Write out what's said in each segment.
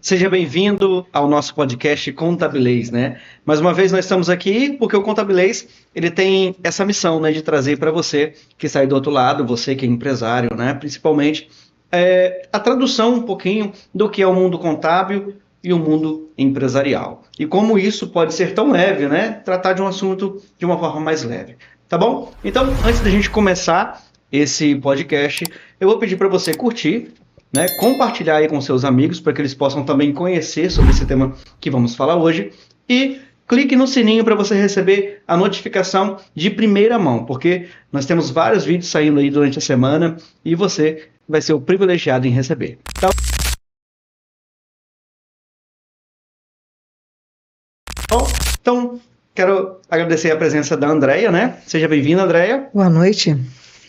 Seja bem-vindo ao nosso podcast Contabilês, né? Mais uma vez nós estamos aqui porque o Contabilês, ele tem essa missão, né, de trazer para você que está aí do outro lado, você que é empresário, né, principalmente, a tradução um pouquinho do que é o mundo contábil e o mundo empresarial. E como isso pode ser tão leve, né? Tratar de um assunto de uma forma mais leve. Tá bom? Então, antes da gente começar esse podcast, eu vou pedir para você curtir, né, compartilhar aí com seus amigos para que eles possam também conhecer sobre esse tema que vamos falar hoje e clique no sininho para você receber a notificação de primeira mão, porque nós temos vários vídeos saindo aí durante a semana e você vai ser o privilegiado em receber. Então, quero agradecer a presença da Andréia, né? Seja bem-vinda, Andréia. Boa noite.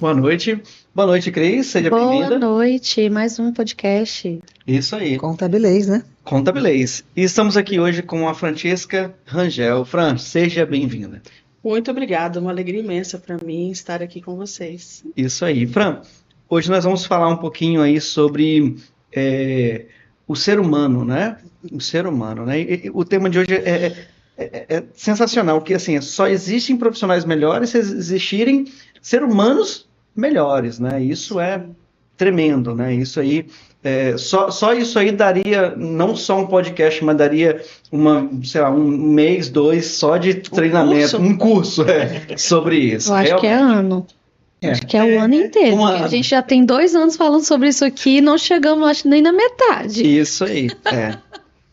Boa noite. Boa noite, Cris. Seja bem-vinda. Boa noite. Mais um podcast. Isso aí. Contabilês, né? Contabilês. E estamos aqui hoje com a Francesca Rangel. Fran, seja bem-vinda. Muito obrigada. Uma alegria imensa para mim estar aqui com vocês. Isso aí. Fran, hoje nós vamos falar um pouquinho aí sobre o ser humano, né? O ser humano, né? E o tema de hoje é sensacional, que assim, só existem profissionais melhores se existirem seres humanos melhores, né? Isso é tremendo, né? Isso aí, só isso aí daria não só um podcast, mas daria um mês, 2 só de treinamento, um curso sobre isso. Eu acho que é ano. Acho que é o ano inteiro. A gente já tem 2 anos falando sobre isso aqui e não chegamos, acho, nem na metade. Isso aí,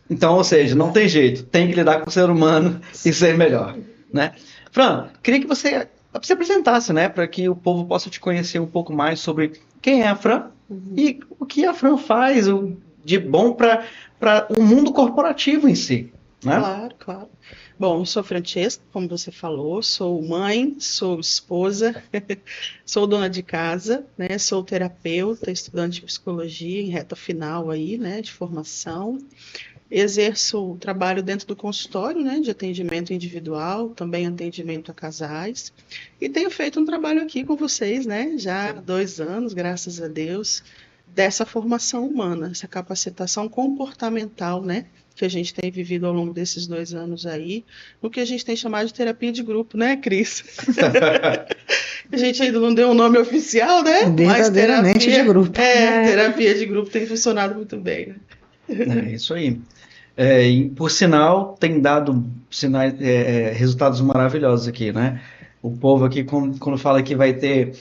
Então, ou seja, não tem jeito, tem que lidar com o ser humano e ser melhor, né? Fran, queria que você se apresentasse, né, para que o povo possa te conhecer um pouco mais sobre quem é a Fran e o que a Fran faz de bom para o mundo corporativo em si, né? Claro, claro. Bom, eu sou Francesca, como você falou, sou mãe, sou esposa, sou dona de casa, né, sou terapeuta, estudante de psicologia em reta final aí, né, de formação. Exerço trabalho dentro do consultório, né, de atendimento individual, também atendimento a casais, e tenho feito um trabalho aqui com vocês, né, já há 2 anos, graças a Deus, dessa formação humana, essa capacitação comportamental, né, que a gente tem vivido ao longo desses 2 anos aí, no que a gente tem chamado de terapia de grupo, né, Cris? A gente ainda não deu um nome oficial, né? Verdadeiramente Mas de grupo. Terapia de grupo tem funcionado muito bem, né? É isso aí. E, por sinal, tem dado resultados maravilhosos aqui, né? O povo aqui, quando fala que vai ter,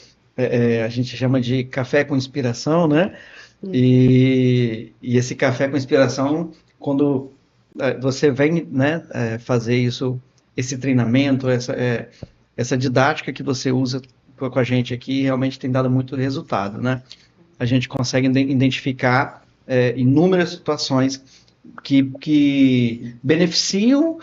a gente chama de café com inspiração, né? E esse café com inspiração, quando você vem, né, fazer isso, esse treinamento, essa didática que você usa com a gente aqui, realmente tem dado muito resultado, né? A gente consegue identificar inúmeras situações que beneficiam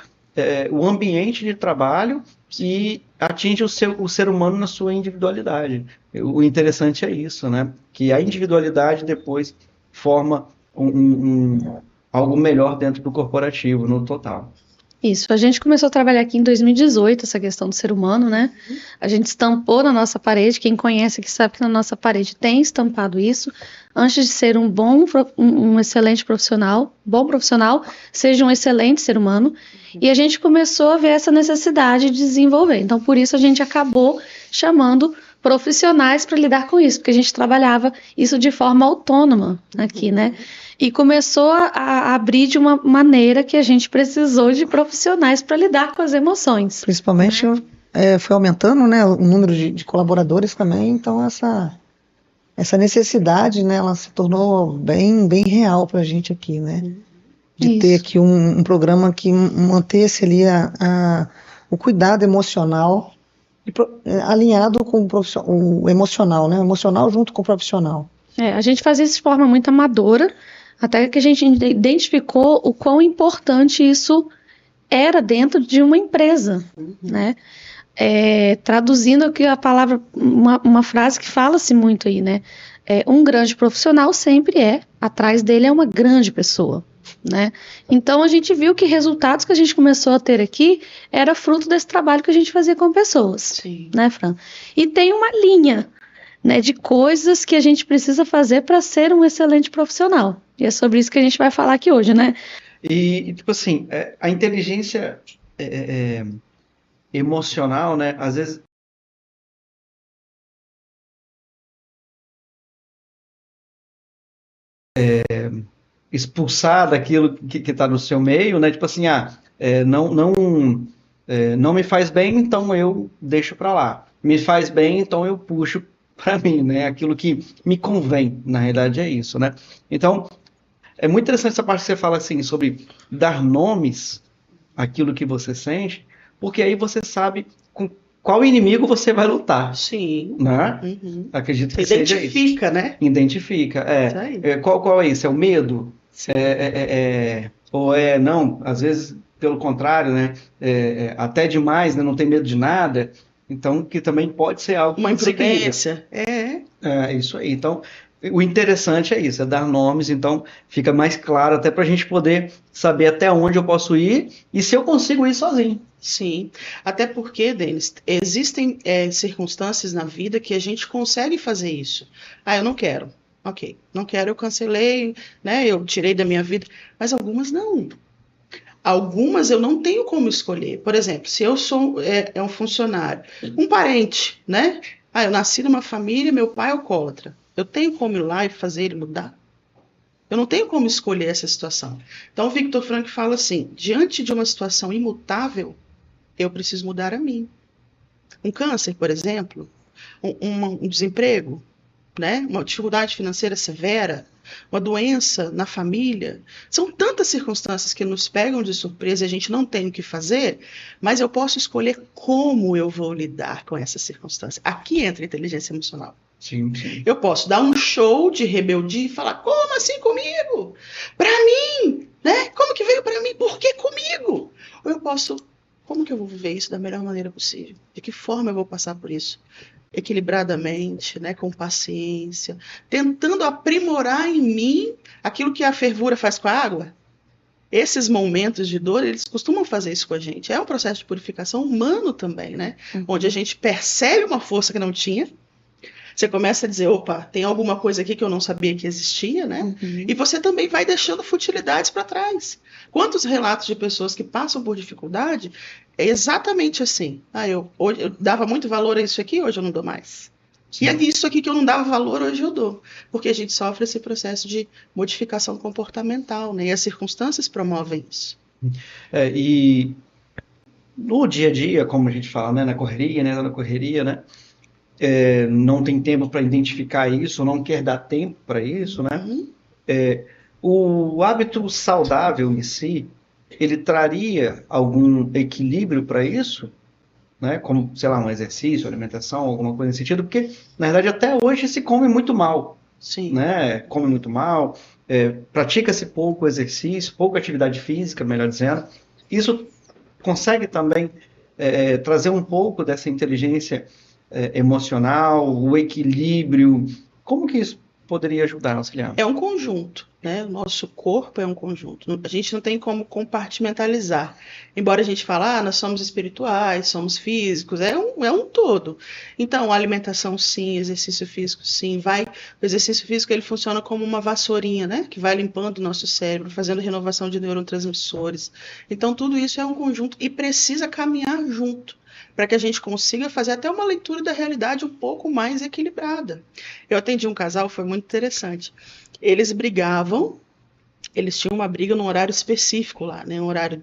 o ambiente de trabalho e atinge o ser humano na sua individualidade. O interessante é isso, né? Que a individualidade depois forma algo melhor dentro do corporativo, no total. Isso, a gente começou a trabalhar aqui em 2018, essa questão do ser humano, né? A gente estampou na nossa parede, quem conhece aqui sabe que na nossa parede tem estampado isso, antes de ser um excelente profissional, bom profissional, seja um excelente ser humano, e a gente começou a ver essa necessidade de desenvolver. Então, por isso a gente acabou chamando profissionais para lidar com isso, porque a gente trabalhava isso de forma autônoma aqui, né? E começou a abrir de uma maneira que a gente precisou de profissionais para lidar com as emoções. Principalmente foi aumentando, né, o número de colaboradores também, então essa necessidade, né, ela se tornou bem real para a gente aqui, né? De ter aqui um programa que mantesse ali o cuidado emocional alinhado com o emocional, né? O emocional junto com o profissional. A gente fazia isso de forma muito amadora, até que a gente identificou o quão importante isso era dentro de uma empresa, né? Traduzindo aqui a palavra, uma frase que fala-se muito aí, né? Um grande profissional sempre atrás dele é uma grande pessoa, né? Então a gente viu que resultados que a gente começou a ter aqui era fruto desse trabalho que a gente fazia com pessoas. Sim. Né, Fran? E tem uma linha, né, de coisas que a gente precisa fazer para ser um excelente profissional. E é sobre isso que a gente vai falar aqui hoje, né? E tipo assim, a inteligência emocional, né? Às vezes expulsar daquilo que está no seu meio, né? Tipo assim, não me faz bem, então eu deixo para lá. Me faz bem, então eu puxo para mim, né? Aquilo que me convém, na realidade é isso, né? Então, é muito interessante essa parte que você fala assim sobre dar nomes àquilo que você sente, porque aí você sabe com qual inimigo você vai lutar, Sim. né? Uhum. Acredito que seja isso. Identifica, né? Identifica, Isso aí. qual é isso? É o medo? Sim. Ou não, às vezes, pelo contrário, né? Até demais, né? Não tem medo de nada. Então, que também pode ser algo Uma que desequilibra. imprudência. É isso aí. Então, o interessante é isso, é dar nomes, então fica mais claro até para a gente poder saber até onde eu posso ir e se eu consigo ir sozinho. Sim, até porque, Denis, existem circunstâncias na vida que a gente consegue fazer isso. Ah, eu não quero. Ok, não quero, eu cancelei, né? Eu tirei da minha vida, mas algumas não. Algumas eu não tenho como escolher. Por exemplo, se eu sou um funcionário, um parente, né? Ah, eu nasci numa família, meu pai é alcoólatra. Eu tenho como ir lá e fazer ele mudar? Eu não tenho como escolher essa situação. Então, o Victor Frankl fala assim: diante de uma situação imutável, eu preciso mudar a mim. Um câncer, por exemplo, um desemprego, né? Uma dificuldade financeira severa, uma doença na família. São tantas circunstâncias que nos pegam de surpresa e a gente não tem o que fazer, mas eu posso escolher como eu vou lidar com essa circunstância. Aqui entra a inteligência emocional. Sim, sim. Eu posso dar um show de rebeldia e falar: como assim comigo? Para mim, né? Como que veio para mim? Por que comigo? Ou eu posso: como que eu vou viver isso da melhor maneira possível? De que forma eu vou passar por isso? Equilibradamente, né, com paciência, tentando aprimorar em mim aquilo que a fervura faz com a água. Esses momentos de dor, eles costumam fazer isso com a gente. É um processo de purificação humano também, né? Onde a gente percebe uma força que não tinha. Você começa a dizer: opa, tem alguma coisa aqui que eu não sabia que existia, né? Uhum. E você também vai deixando futilidades para trás. Quantos relatos de pessoas que passam por dificuldade é exatamente assim: hoje eu dava muito valor a isso aqui, hoje eu não dou mais. Sim. E é isso aqui que eu não dava valor, hoje eu dou. Porque a gente sofre esse processo de modificação comportamental, né? E as circunstâncias promovem isso. E no dia a dia, como a gente fala, né, na correria, né, não tem tempo para identificar isso, não quer dar tempo para isso, né? Uhum. O hábito saudável em si, ele traria algum equilíbrio para isso, né? Como, sei lá, um exercício, alimentação, alguma coisa nesse sentido, porque, na verdade, até hoje se come muito mal, Sim. né? Come muito mal, pratica-se pouco exercício, pouca atividade física, melhor dizendo. Isso consegue também trazer um pouco dessa inteligência emocional, o equilíbrio. Como que isso poderia ajudar, auxiliar? É um conjunto, né? O nosso corpo é um conjunto. A gente não tem como compartimentalizar. Embora a gente fale: nós somos espirituais, somos físicos, é um todo. Então, alimentação sim, exercício físico sim. O exercício físico ele funciona como uma vassourinha, né? Que vai limpando o nosso cérebro, fazendo renovação de neurotransmissores. Então, tudo isso é um conjunto e precisa caminhar junto, para que a gente consiga fazer até uma leitura da realidade um pouco mais equilibrada. Eu atendi um casal, foi muito interessante. Eles brigavam, eles tinham uma briga num horário específico lá, né? Um horário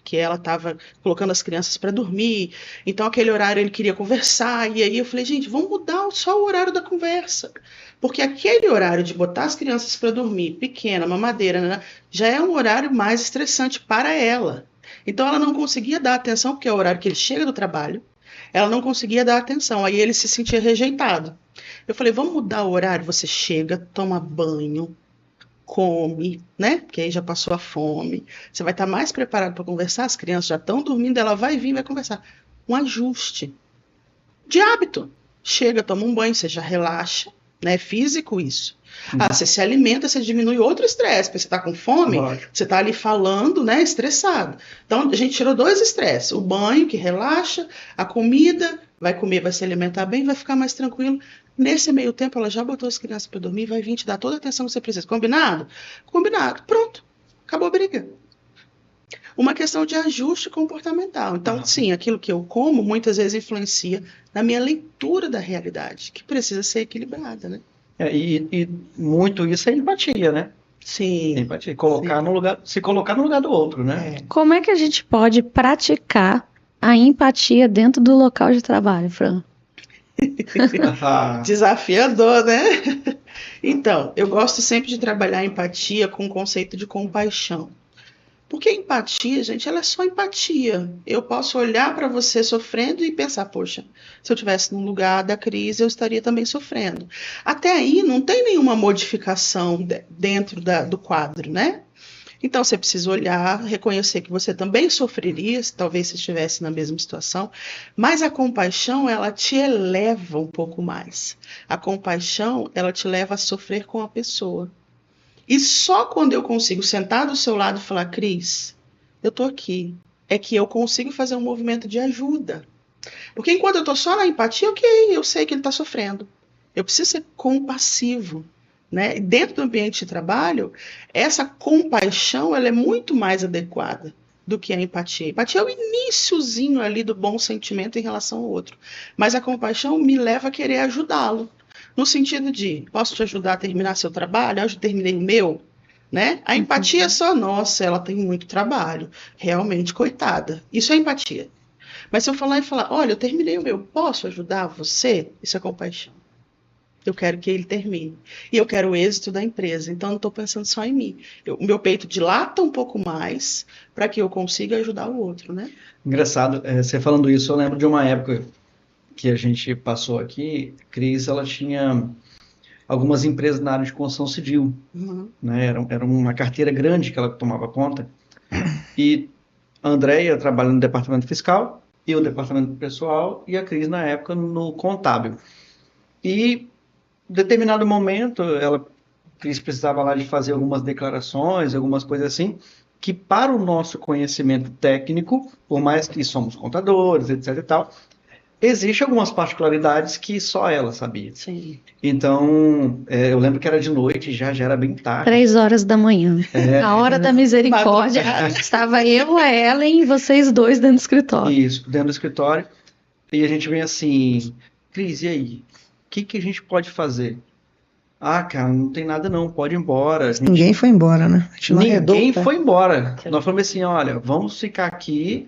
que ela estava colocando as crianças para dormir, então aquele horário ele queria conversar, e aí eu falei: gente, vamos mudar só o horário da conversa, porque aquele horário de botar as crianças para dormir, pequena, mamadeira, né, já é um horário mais estressante para ela. Então ela não conseguia dar atenção, porque é o horário que ele chega do trabalho, ela não conseguia dar atenção, aí ele se sentia rejeitado. Eu falei: vamos mudar o horário, você chega, toma banho, come, né? Porque aí já passou a fome, você vai estar mais preparado para conversar, as crianças já estão dormindo, ela vai vir e vai conversar. Um ajuste de hábito. Chega, toma um banho, você já relaxa, né? Físico isso. Você se alimenta, você diminui outro estresse, porque você está com fome, Lógico. você está ali falando, né, estressado. Então, a gente tirou 2 estresses: o banho, que relaxa, a comida, vai comer, vai se alimentar bem, vai ficar mais tranquilo. Nesse meio tempo, ela já botou as crianças para dormir, vai vir te dar toda a atenção que você precisa. Combinado? Combinado. Pronto. Acabou a briga. Uma questão de ajuste comportamental. Então, sim, aquilo que eu como muitas vezes influencia na minha leitura da realidade, que precisa ser equilibrada, né? E muito isso é empatia, né? Sim. Empatia. Colocar no lugar, se colocar no lugar do outro, né? Como é que a gente pode praticar a empatia dentro do local de trabalho, Fran? Desafiador, né? Então, eu gosto sempre de trabalhar a empatia com o conceito de compaixão. Porque a empatia, gente, ela é só empatia. Eu posso olhar para você sofrendo e pensar, poxa, se eu estivesse num lugar da crise, eu estaria também sofrendo. Até aí não tem nenhuma modificação dentro do quadro, né? Então você precisa olhar, reconhecer que você também sofreria, talvez se estivesse na mesma situação, mas a compaixão, ela te eleva um pouco mais. A compaixão, ela te leva a sofrer com a pessoa. E só quando eu consigo sentar do seu lado e falar, Cris, eu tô aqui, é que eu consigo fazer um movimento de ajuda. Porque enquanto eu tô só na empatia, ok, eu sei que ele está sofrendo. Eu preciso ser compassivo, né? E dentro do ambiente de trabalho, essa compaixão, ela é muito mais adequada do que a empatia. A empatia é o iniciozinho ali do bom sentimento em relação ao outro. Mas a compaixão me leva a querer ajudá-lo. No sentido de, posso te ajudar a terminar seu trabalho? Eu já terminei o meu, né? A empatia é só, nossa, ela tem muito trabalho. Realmente, coitada. Isso é empatia. Mas se eu falar, olha, eu terminei o meu, posso ajudar você? Isso é compaixão. Eu quero que ele termine. E eu quero o êxito da empresa. Então, não estou pensando só em mim. O meu peito dilata um pouco mais para que eu consiga ajudar o outro, né? Engraçado, você falando isso, eu lembro de uma época que a gente passou aqui, Cris, ela tinha algumas empresas na área de construção civil, né? Era uma carteira grande que ela tomava conta, e a Andréia trabalha no departamento fiscal, eu no departamento pessoal, e a Cris, na época, no contábil. E, em determinado momento, Cris precisava lá de fazer algumas declarações, algumas coisas assim, que para o nosso conhecimento técnico, por mais que somos contadores, etc e tal, existem algumas particularidades que só ela sabia. Sim. Então, eu lembro que era de noite, já era bem tarde. 3 horas da manhã. A hora da misericórdia. Estava eu, a Ellen e vocês dois dentro do escritório. Isso, dentro do escritório. E a gente vem assim, Cris, e aí? O que a gente pode fazer? Ah, cara, não tem nada não, pode ir embora. Ninguém foi embora, né? Ninguém foi embora. Nós falamos assim, olha, vamos ficar aqui.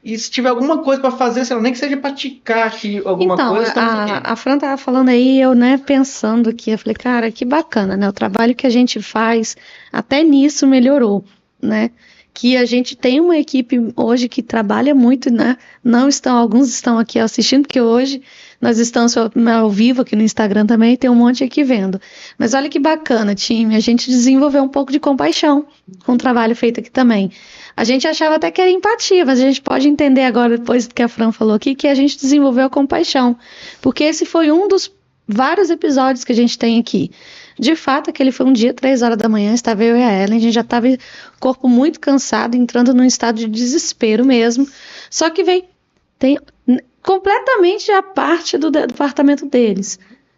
E se tiver alguma coisa para fazer, sei lá, nem que seja para ticar aqui alguma coisa. A Fran estava falando aí, eu, né, pensando aqui, eu falei, cara, que bacana, né? O trabalho que a gente faz, até nisso melhorou, né? Que a gente tem uma equipe hoje que trabalha muito, né? Alguns estão aqui assistindo, porque hoje nós estamos ao vivo aqui no Instagram também, tem um monte aqui vendo. Mas olha que bacana, time, a gente desenvolveu um pouco de compaixão com o trabalho feito aqui também. A gente achava até que era empatia, mas a gente pode entender agora, depois do que a Fran falou aqui, que a gente desenvolveu a compaixão. Porque esse foi um dos vários episódios que a gente tem aqui. De fato, aquele foi um dia, 3 horas da manhã, estava eu e a Ellen, a gente já estava o corpo muito cansado, entrando num estado de desespero mesmo. Só que tem completamente a parte do departamento deles.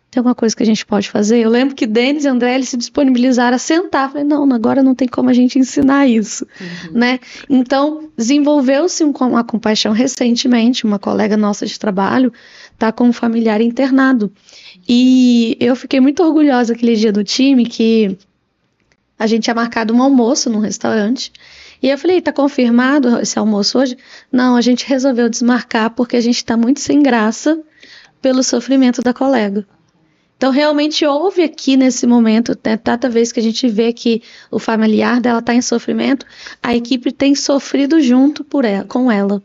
Tem alguma coisa que a gente pode fazer? Eu lembro que Denis e André, eles se disponibilizaram a sentar. Falei, não, agora não tem como a gente ensinar isso, né? Então, desenvolveu-se uma compaixão recentemente. Uma colega nossa de trabalho está com um familiar internado. E eu fiquei muito orgulhosa aquele dia do time, que a gente tinha marcado um almoço num restaurante. E eu falei, tá confirmado esse almoço hoje? Não, a gente resolveu desmarcar porque a gente está muito sem graça pelo sofrimento da colega. Então, realmente houve aqui nesse momento, né, tanta vez que a gente vê que o familiar dela está em sofrimento, a equipe tem sofrido junto com ela.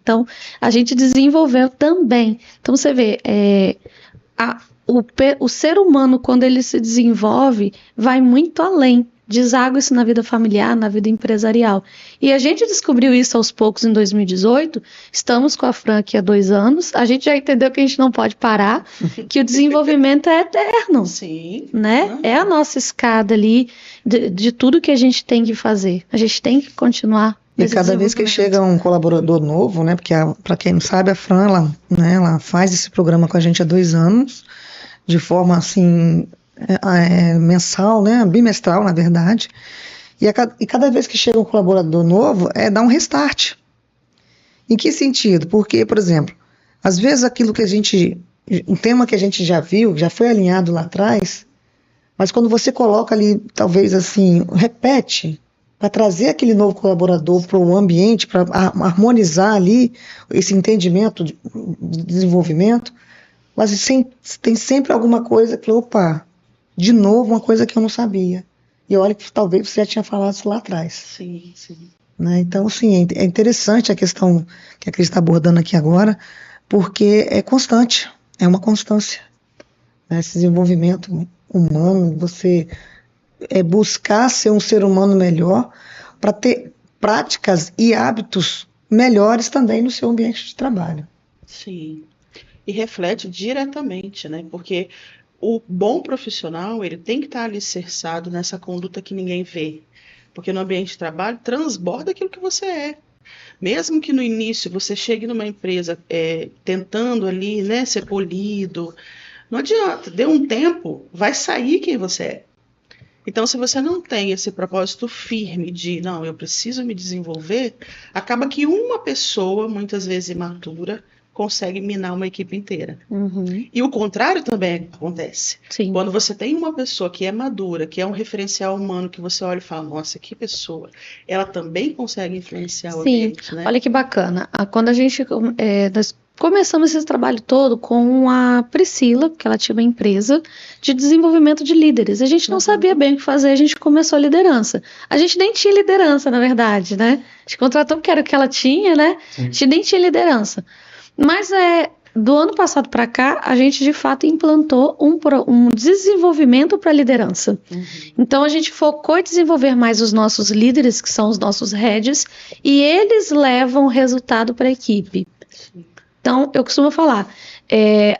Então, a gente desenvolveu também. Então, você vê, o ser humano, quando ele se desenvolve, vai muito além. Deságua isso na vida familiar, na vida empresarial. E a gente descobriu isso aos poucos em 2018. Estamos com a Fran aqui há 2 anos. A gente já entendeu que a gente não pode parar, que o desenvolvimento é eterno. Sim. Né? É a nossa escada ali de tudo que a gente tem que fazer. A gente tem que continuar. E cada vez que chega um colaborador novo, né? Porque para quem não sabe, a Fran, ela faz esse programa com a gente há 2 anos. de forma assim mensal, né, bimestral, na verdade. E cada vez que chega um colaborador novo, dá um restart. Em que sentido? Porque, por exemplo, às vezes um tema que a gente já viu, já foi alinhado lá atrás, mas quando você coloca ali, talvez assim, repete, para trazer aquele novo colaborador para o ambiente, para harmonizar ali esse entendimento de desenvolvimento, mas tem sempre alguma coisa que, opa, de novo, uma coisa que eu não sabia. E olha que talvez você já tinha falado isso lá atrás. Sim, sim. Né? Então, sim, é interessante a questão que a Cris está abordando aqui agora, porque é constante, é uma constância. Né? Esse desenvolvimento humano, você buscar ser um ser humano melhor para ter práticas e hábitos melhores também no seu ambiente de trabalho. Sim. E reflete diretamente, né? Porque o bom profissional, ele tem que estar alicerçado nessa conduta que ninguém vê. Porque no ambiente de trabalho, transborda aquilo que você é. Mesmo que no início você chegue numa empresa tentando ali, né, ser polido, não adianta, deu um tempo, vai sair quem você é. Então, se você não tem esse propósito firme de, não, eu preciso me desenvolver, acaba que uma pessoa, muitas vezes imatura, consegue minar uma equipe inteira. Uhum. E o contrário também acontece. Sim. Quando você tem uma pessoa que é madura, que é um referencial humano, que você olha e fala, nossa, que pessoa, ela também consegue influenciar o Sim, ambiente, né? olha que bacana. Quando nós começamos esse trabalho todo com a Priscila, que ela tinha uma empresa de desenvolvimento de líderes. A gente não sabia bem o que fazer, a gente começou a liderança. A gente nem tinha liderança, na verdade, né? A gente contratou porque era o que ela tinha, né? Sim. A gente nem tinha liderança. Mas do ano passado para cá, a gente de fato implantou um desenvolvimento para liderança. Uhum. Então a gente focou em desenvolver mais os nossos líderes, que são os nossos heads, e eles levam o resultado para a equipe. Sim. Então eu costumo falar,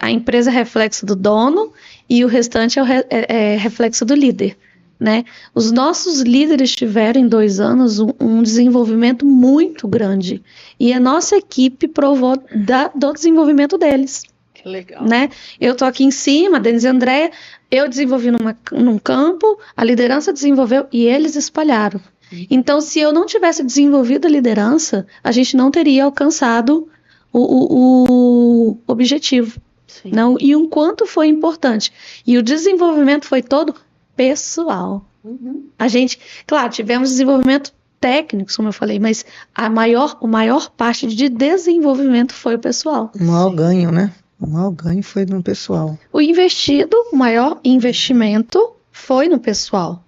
a empresa é reflexo do dono e o restante é reflexo do líder. Né? Os nossos líderes tiveram em 2 anos um desenvolvimento muito grande e a nossa equipe provou do desenvolvimento deles. Que legal. Né? Eu estou aqui em cima, Denise e Andréia, eu desenvolvi num campo, a liderança desenvolveu e eles espalharam. Então, se eu não tivesse desenvolvido a liderança, a gente não teria alcançado o objetivo. Sim. Não? E o quanto foi importante. E o desenvolvimento foi todo pessoal. Uhum. A gente, claro, tivemos desenvolvimento técnico, como eu falei, mas a maior parte de desenvolvimento foi o pessoal. O maior ganho, né? O maior ganho foi no pessoal. O maior investimento foi no pessoal.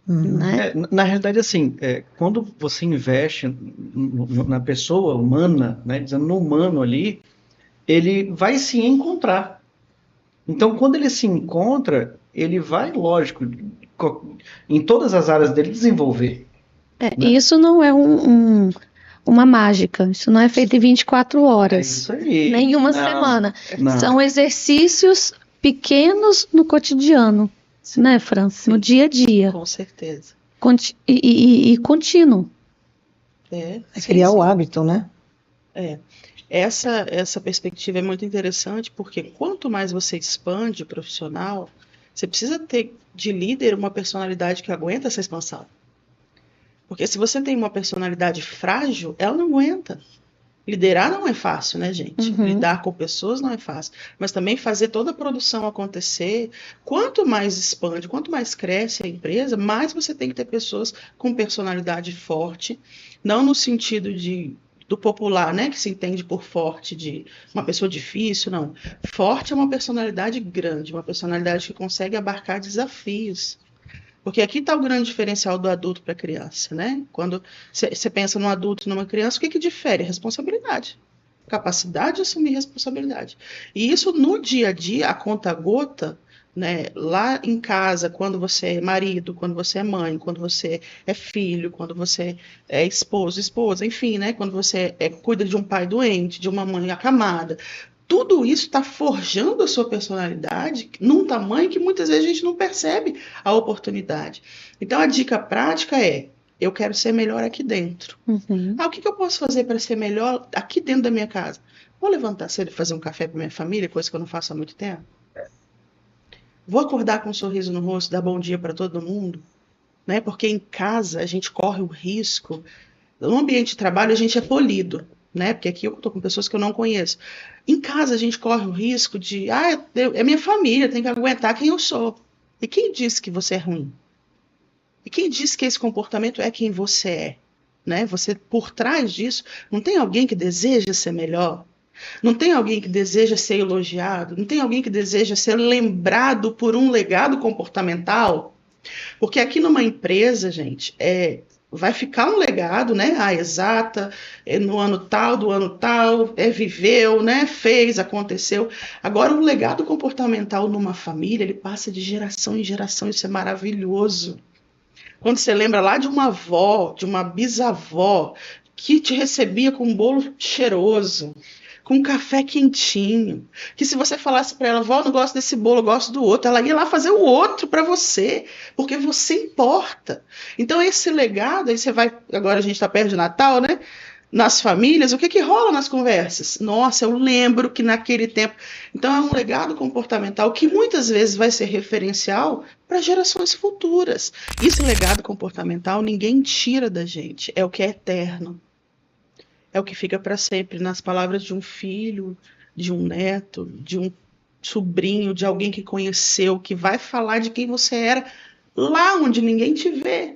Né? Na realidade, assim, quando você investe na pessoa humana, né, dizendo no humano ali, ele vai se encontrar. Então, quando ele se encontra, ele vai, lógico, em todas as áreas dele desenvolver. Né? Isso não é uma mágica, isso não é feito em 24 horas. É isso aí. Nenhuma semana. Não. São exercícios pequenos no cotidiano, né, Fran? Sim. No dia a dia. Com certeza. E contínuo. Criar o hábito, né? Essa perspectiva é muito interessante porque quanto mais você expande o profissional, você precisa ter de líder uma personalidade que aguenta essa expansão. Porque se você tem uma personalidade frágil, ela não aguenta. Liderar não é fácil, né, gente? Uhum. Lidar com pessoas não é fácil. Mas também fazer toda a produção acontecer. Quanto mais expande, quanto mais cresce a empresa, mais você tem que ter pessoas com personalidade forte. Não no sentido do popular, né, que se entende por forte, de uma pessoa difícil, não. Forte é uma personalidade grande, uma personalidade que consegue abarcar desafios. Porque aqui está o grande diferencial do adulto para a criança, né? Quando você pensa num adulto e numa criança, o que difere? Responsabilidade. Capacidade de assumir responsabilidade. E isso no dia a dia, a conta-gota, né? Lá em casa, quando você é marido, quando você é mãe, quando você é filho, quando você é esposo, esposa, enfim, né? Quando você cuida de um pai doente, de uma mãe acamada. Tudo isso está forjando a sua personalidade num tamanho que muitas vezes a gente não percebe a oportunidade. Então, a dica prática é, eu quero ser melhor aqui dentro. Uhum. O que eu posso fazer para ser melhor aqui dentro da minha casa? Vou levantar cedo e fazer um café para minha família, coisa que eu não faço há muito tempo? Vou acordar com um sorriso no rosto, dar bom dia para todo mundo, né? Porque em casa a gente corre o risco. No ambiente de trabalho a gente é polido, né? Porque aqui eu estou com pessoas que eu não conheço. Em casa a gente corre o risco de, é minha família, tem que aguentar quem eu sou. E quem disse que você é ruim? E quem disse que esse comportamento é quem você é? Né? Você, por trás disso, não tem alguém que deseja ser melhor? Não tem alguém que deseja ser elogiado? Não tem alguém que deseja ser lembrado por um legado comportamental? Porque aqui numa empresa, gente, vai ficar um legado, né? A Exata, no ano tal, do ano tal, viveu, né? Fez, aconteceu. Agora, o legado comportamental numa família, ele passa de geração em geração, isso é maravilhoso. Quando você lembra lá de uma avó, de uma bisavó, que te recebia com um bolo cheiroso, com um café quentinho, que se você falasse para ela, vó, não gosto desse bolo, eu gosto do outro, ela ia lá fazer o outro para você, porque você importa. Então esse legado, aí você vai, agora a gente está perto de Natal, né? Nas famílias, o que rola nas conversas? Nossa, eu lembro que naquele tempo... Então é um legado comportamental que muitas vezes vai ser referencial para gerações futuras. Esse legado comportamental ninguém tira da gente, é o que é eterno. É o que fica para sempre, nas palavras de um filho, de um neto, de um sobrinho, de alguém que conheceu, que vai falar de quem você era lá onde ninguém te vê,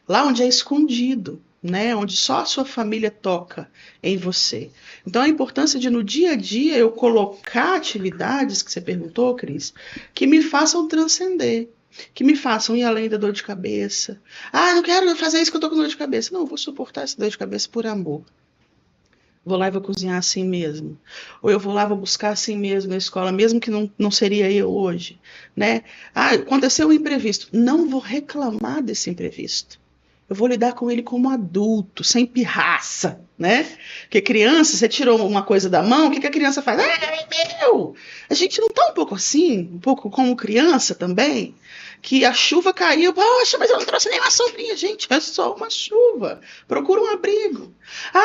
lá onde é escondido, né? Onde só a sua família toca em você. Então a importância de no dia a dia eu colocar atividades, que você perguntou, Cris, que me façam transcender, que me façam ir além da dor de cabeça. Não quero fazer isso que eu tô com dor de cabeça. Não, eu vou suportar essa dor de cabeça por amor. Vou lá e vou cozinhar assim mesmo. Ou eu vou lá e vou buscar assim mesmo na escola, mesmo que não seria eu hoje, né? Aconteceu um imprevisto. Não vou reclamar desse imprevisto. Eu vou lidar com ele como adulto, sem pirraça, né? Porque criança, você tirou uma coisa da mão, o que a criança faz? É meu! A gente não tá um pouco assim, um pouco como criança também? Que a chuva caiu, poxa, mas eu não trouxe nenhuma sombrinha. Gente, é só uma chuva. Procura um abrigo.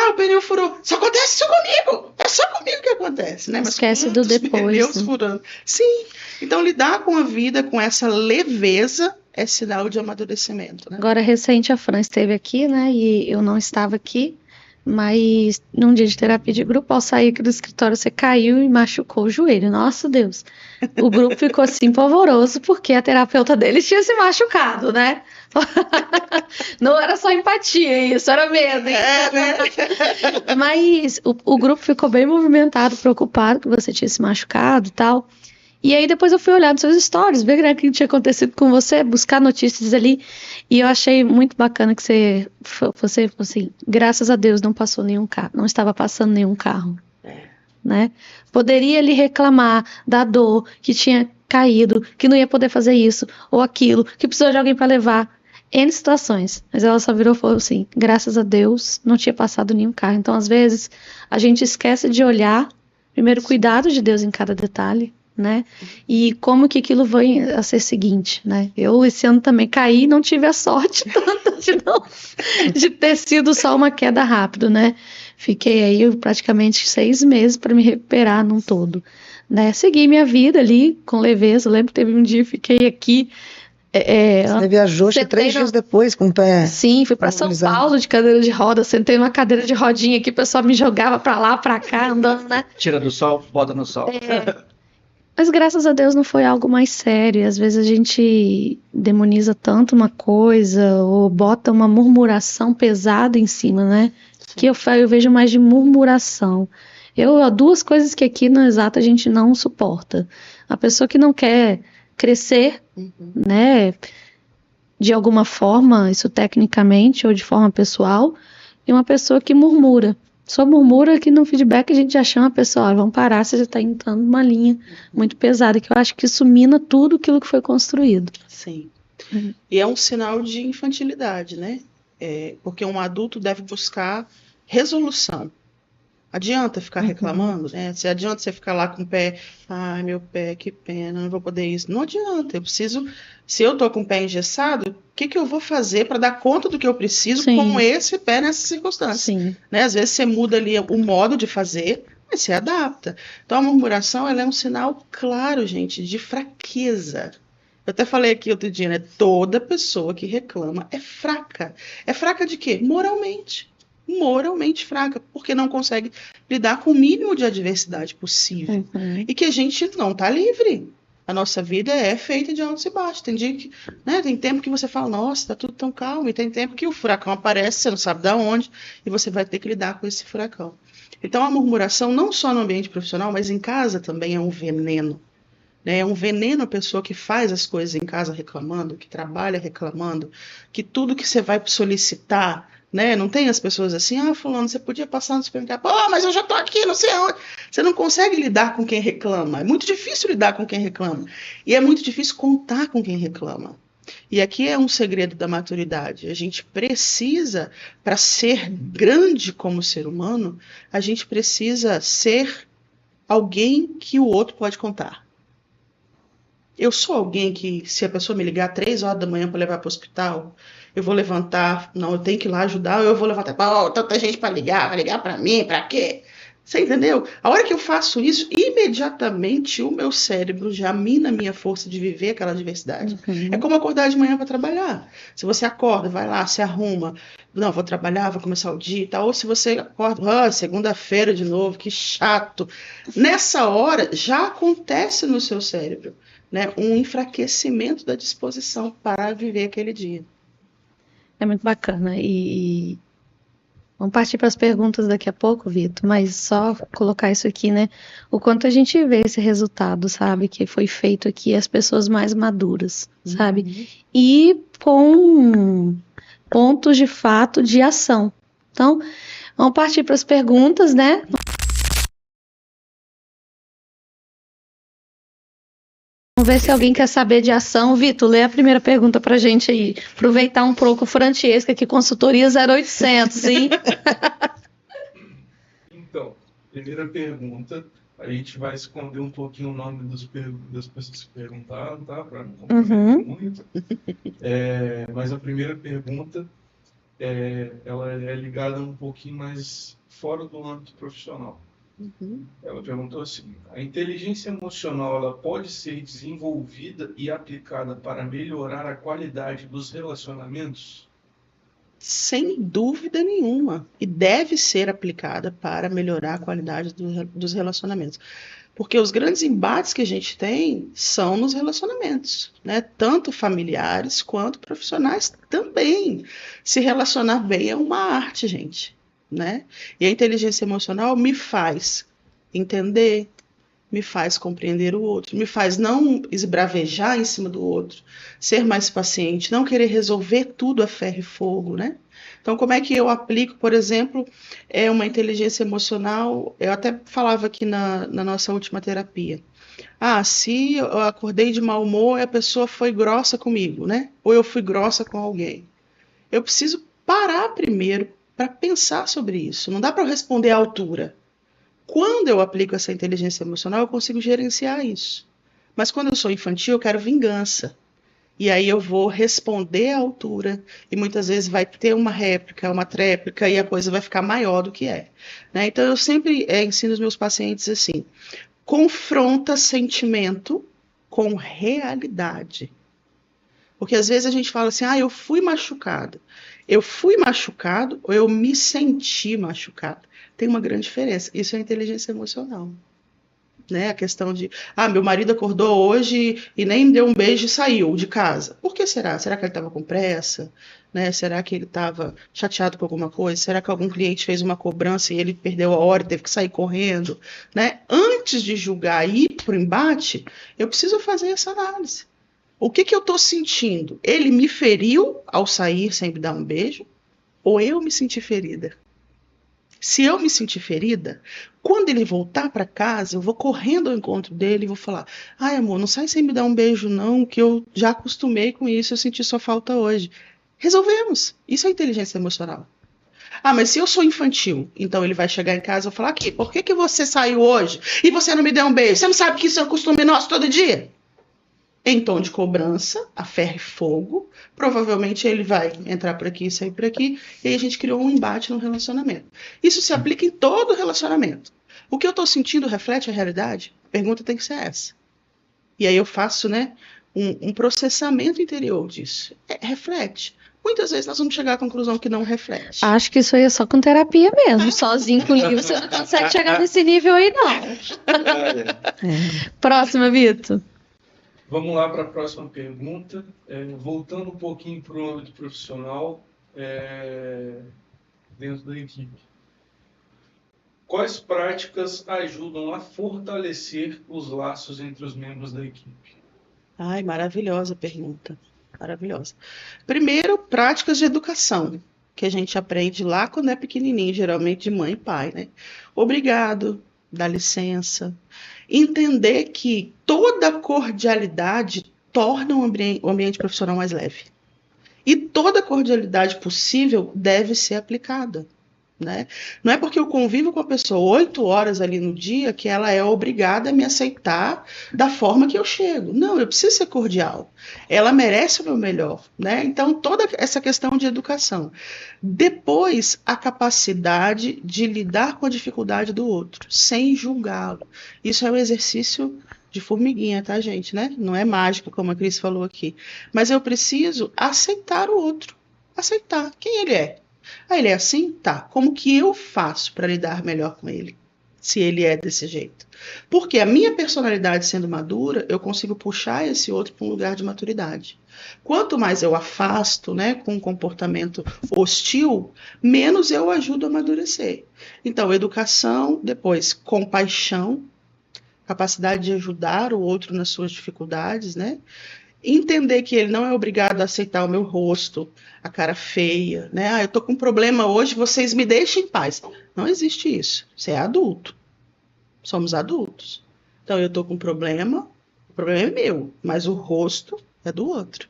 O pneu furou. Só acontece isso comigo. É só comigo que acontece, né? Mas esquece do depois. Pneus né? furando. Sim. Então, lidar com a vida com essa leveza é sinal de amadurecimento, né? Agora, recente, a Fran esteve aqui, né? E eu não estava aqui, mas num dia de terapia de grupo, ao sair aqui do escritório, você caiu e machucou o joelho. Nossa, Deus! O grupo ficou assim pavoroso, porque a terapeuta dele tinha se machucado, né? Não era só empatia isso, era medo. Hein? Mas o grupo ficou bem movimentado, preocupado que você tinha se machucado e tal. E aí depois eu fui olhar nos seus stories, ver o que tinha acontecido com você, buscar notícias ali, e eu achei muito bacana que você assim, graças a Deus não passou nenhum carro, não estava passando nenhum carro, né? Poderia lhe reclamar da dor, que tinha caído, que não ia poder fazer isso ou aquilo, que precisou de alguém para levar, N situações, mas ela só virou e falou assim, graças a Deus não tinha passado nenhum carro. Então às vezes a gente esquece de olhar, primeiro, cuidado de Deus em cada detalhe, né? E como que aquilo vai a ser seguinte, né? Eu esse ano também caí e não tive a sorte tanto de ter sido só uma queda rápida, né? Fiquei aí praticamente 6 meses para me recuperar num todo, né? Segui minha vida ali com leveza. Eu lembro que teve um dia, fiquei aqui. Você viajou, acho que 3 dias depois com o pé. Sim, fui para São Paulo de cadeira de roda, sentei numa cadeira de rodinha aqui, o pessoal me jogava para lá, para cá, andando, né? Tira do sol, bota no sol. Mas graças a Deus não foi algo mais sério. Às vezes a gente demoniza tanto uma coisa ou bota uma murmuração pesada em cima, né? Sim. Que eu vejo mais de murmuração. Duas coisas que aqui no Exato a gente não suporta. A pessoa que não quer crescer, né? De alguma forma, isso tecnicamente ou de forma pessoal, e uma pessoa que murmura. Só murmura que no feedback a gente já chama a pessoa, vamos parar, você já está entrando numa linha muito pesada, que eu acho que isso mina tudo aquilo que foi construído. Sim. E é um sinal de infantilidade, né? Porque um adulto deve buscar resolução. Adianta ficar reclamando, né? Se adianta você ficar lá com o pé, ai, meu pé, que pena, não vou poder isso. Não adianta, eu preciso, se eu tô com o pé engessado, o que eu vou fazer para dar conta do que eu preciso com esse pé nessa circunstância? Né? Às vezes você muda ali o modo de fazer, Mas se adapta. Então a murmuração, ela é um sinal claro, gente, de fraqueza. Eu até falei aqui outro dia, né? Toda pessoa que reclama é fraca. É fraca de quê? Moralmente. Moralmente fraca, porque não consegue lidar com o mínimo de adversidade possível. E que a gente não está livre. A nossa vida é feita de altos e baixos. Tem dia que, né, tem tempo que você fala, nossa, tá tudo tão calmo, e tem tempo que o furacão aparece, você não sabe de onde, e você vai ter que lidar com esse furacão. Então a murmuração, não só no ambiente profissional, mas em casa também é um veneno. É um veneno a pessoa que faz as coisas em casa reclamando, que trabalha reclamando, que tudo que você vai solicitar, né? Não tem as pessoas assim, ah, fulano, você podia passar no supermercado, pô, mas eu já tô aqui, não sei onde. Você não consegue lidar com quem reclama. É muito difícil lidar com quem reclama. E é muito difícil contar com quem reclama. E aqui é um segredo da maturidade. A gente precisa, para ser grande como ser humano, a gente precisa ser alguém que o outro pode contar. Eu sou alguém que, se a pessoa me ligar 3 horas da manhã para levar para o hospital, eu vou levantar, não, eu tenho que ir lá ajudar, ou eu vou levantar, oh, tanta gente para ligar, vai ligar para mim, para quê? Você entendeu? A hora que eu faço isso, imediatamente o meu cérebro já mina a minha força de viver aquela adversidade. É como acordar de manhã para trabalhar. Se você acorda, vai lá, se arruma, não, vou trabalhar, vou começar o dia e tal, ou se você acorda, segunda-feira de novo, que chato. Nessa hora, já acontece no seu cérebro, né, um enfraquecimento da disposição para viver aquele dia. É muito bacana. E vamos partir para as perguntas daqui a pouco, Vitor, mas só colocar isso aqui, né? O quanto a gente vê esse resultado, sabe? Que foi feito aqui, as pessoas mais maduras, sabe? E com pontos de fato de ação. Então, vamos partir para as perguntas, né? Vamos ver se alguém quer saber de ação. Vitor, lê a primeira pergunta pra gente aí. Aproveitar um pouco o Francesca, que consultoria 0800, hein? Então, primeira pergunta, a gente vai esconder um pouquinho o nome das pessoas que perguntaram, tá? Para não comprometer muito. Mas a primeira pergunta, ela é ligada um pouquinho mais fora do âmbito profissional. Ela perguntou assim: a inteligência emocional, ela pode ser desenvolvida e aplicada para melhorar a qualidade dos relacionamentos? Sem dúvida nenhuma. E deve ser aplicada para melhorar a qualidade dos relacionamentos. Porque os grandes embates que a gente tem são nos relacionamentos, né? Tanto familiares quanto profissionais também. Se relacionar bem é uma arte, gente, né? E a inteligência emocional me faz entender, me faz compreender o outro, me faz não esbravejar em cima do outro, ser mais paciente, não querer resolver tudo a ferro e fogo, né? Então, como é que eu aplico, por exemplo, uma inteligência emocional? Eu até falava aqui na nossa última terapia. Se eu acordei de mau humor e a pessoa foi grossa comigo, né? Ou eu fui grossa com alguém. Eu preciso parar primeiro para pensar sobre isso. Não dá para eu responder à altura. Quando eu aplico essa inteligência emocional, eu consigo gerenciar isso. Mas quando eu sou infantil, eu quero vingança. E aí eu vou responder à altura, e muitas vezes vai ter uma réplica, uma tréplica, e a coisa vai ficar maior do que é. Né? Então eu sempre ensino os meus pacientes assim: confronta sentimento com realidade. Porque às vezes a gente fala assim, eu fui machucado. Eu fui machucado ou eu me senti machucado. Tem uma grande diferença. Isso é inteligência emocional. Né? A questão de, meu marido acordou hoje e nem me deu um beijo e saiu de casa. Por que será? Será que ele estava com pressa? Né? Será que ele estava chateado com alguma coisa? Será que algum cliente fez uma cobrança e ele perdeu a hora e teve que sair correndo? Né? Antes de julgar e ir para o embate, eu preciso fazer essa análise. O que eu estou sentindo? Ele me feriu ao sair sem me dar um beijo? Ou eu me senti ferida? Se eu me sentir ferida, quando ele voltar para casa, eu vou correndo ao encontro dele e vou falar: amor, não sai sem me dar um beijo não, que eu já acostumei com isso, eu senti sua falta hoje. Resolvemos. Isso é inteligência emocional. Mas se eu sou infantil, então ele vai chegar em casa e falar: aqui, por que você saiu hoje e você não me deu um beijo? Você não sabe que isso é um costume nosso todo dia? Em tom de cobrança, a ferro e fogo, provavelmente ele vai entrar por aqui e sair por aqui, e aí a gente criou um embate no relacionamento. Isso se aplica em todo relacionamento. O que eu estou sentindo reflete a realidade? A pergunta tem que ser essa. E aí eu faço, né, um processamento interior disso. Reflete. Muitas vezes nós vamos chegar à conclusão que não reflete. Acho que isso aí é só com terapia mesmo. Sozinho com livro você não consegue chegar nesse nível aí, não. Próxima, Vitor. Vamos lá para a próxima pergunta. Voltando um pouquinho para o âmbito profissional, dentro da equipe. Quais práticas ajudam a fortalecer os laços entre os membros da equipe? Ai, maravilhosa pergunta. Maravilhosa. Primeiro, práticas de educação, que a gente aprende lá quando é pequenininho, geralmente de mãe e pai, né? Obrigado, dá licença. Entender que toda cordialidade torna o ambiente profissional mais leve. E toda cordialidade possível deve ser aplicada. Né? Não é porque eu convivo com a pessoa 8 horas ali no dia que ela é obrigada a me aceitar da forma que eu chego. Não, eu preciso ser cordial. Ela merece o meu melhor. Né? Então, toda essa questão de educação. Depois, a capacidade de lidar com a dificuldade do outro, sem julgá-lo. Isso é um exercício de formiguinha, tá, gente? Né? Não é mágico, como a Cris falou aqui. Mas eu preciso aceitar o outro. Aceitar quem ele é. Ele é assim? Tá. Como que eu faço para lidar melhor com ele? Se ele é desse jeito. Porque a minha personalidade sendo madura, eu consigo puxar esse outro para um lugar de maturidade. Quanto mais eu afasto, né, com um comportamento hostil, menos eu ajudo a amadurecer. Então, educação, depois compaixão, capacidade de ajudar o outro nas suas dificuldades, né? Entender que ele não é obrigado a aceitar o meu rosto, a cara feia, né? Eu tô com um problema hoje, vocês me deixem em paz. Não existe isso. Você é adulto. Somos adultos. Então, eu tô com um problema, o problema é meu, mas o rosto é do outro.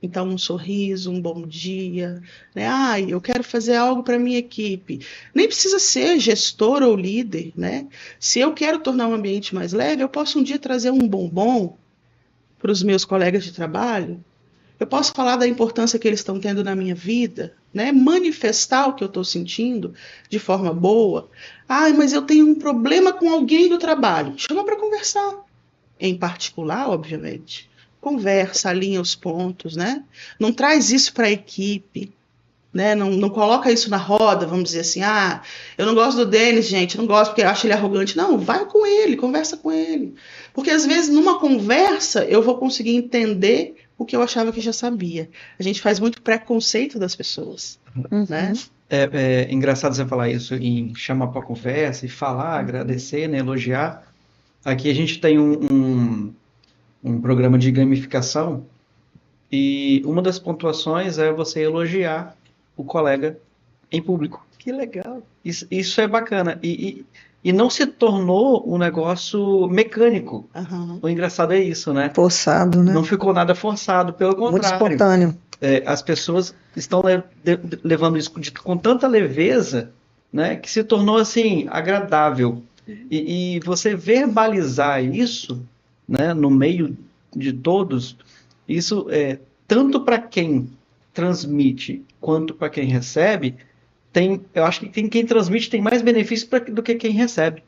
Então, um sorriso, um bom dia, né? Eu quero fazer algo para minha equipe. Nem precisa ser gestor ou líder, né? Se eu quero tornar um ambiente mais leve, eu posso um dia trazer um bombom para os meus colegas de trabalho, eu posso falar da importância que eles estão tendo na minha vida, né? Manifestar o que eu estou sentindo de forma boa. Mas eu tenho um problema com alguém do trabalho. Chama para conversar. Em particular, obviamente. Conversa, alinha os pontos, né? Não traz isso para a equipe. Né? Não coloca isso na roda, vamos dizer assim, eu não gosto do Denis, gente, não gosto porque eu acho ele arrogante. Não, vai com ele, conversa com ele. Porque às vezes numa conversa eu vou conseguir entender o que eu achava que já sabia. A gente faz muito preconceito das pessoas. Né? É engraçado você falar isso, em chamar para conversa e falar, agradecer, né, elogiar. Aqui a gente tem um programa de gamificação e uma das pontuações é você elogiar o colega em público. Que legal. Isso é bacana. E não se tornou um negócio mecânico. Uhum. O engraçado é isso, né? Forçado, né? Não ficou nada forçado, pelo contrário. Muito espontâneo. As pessoas estão levando isso com tanta leveza, né, que se tornou assim, agradável. E você verbalizar isso, né, no meio de todos, isso é tanto para quem transmite quanto para quem recebe, eu acho que quem transmite tem mais benefício do que quem recebe.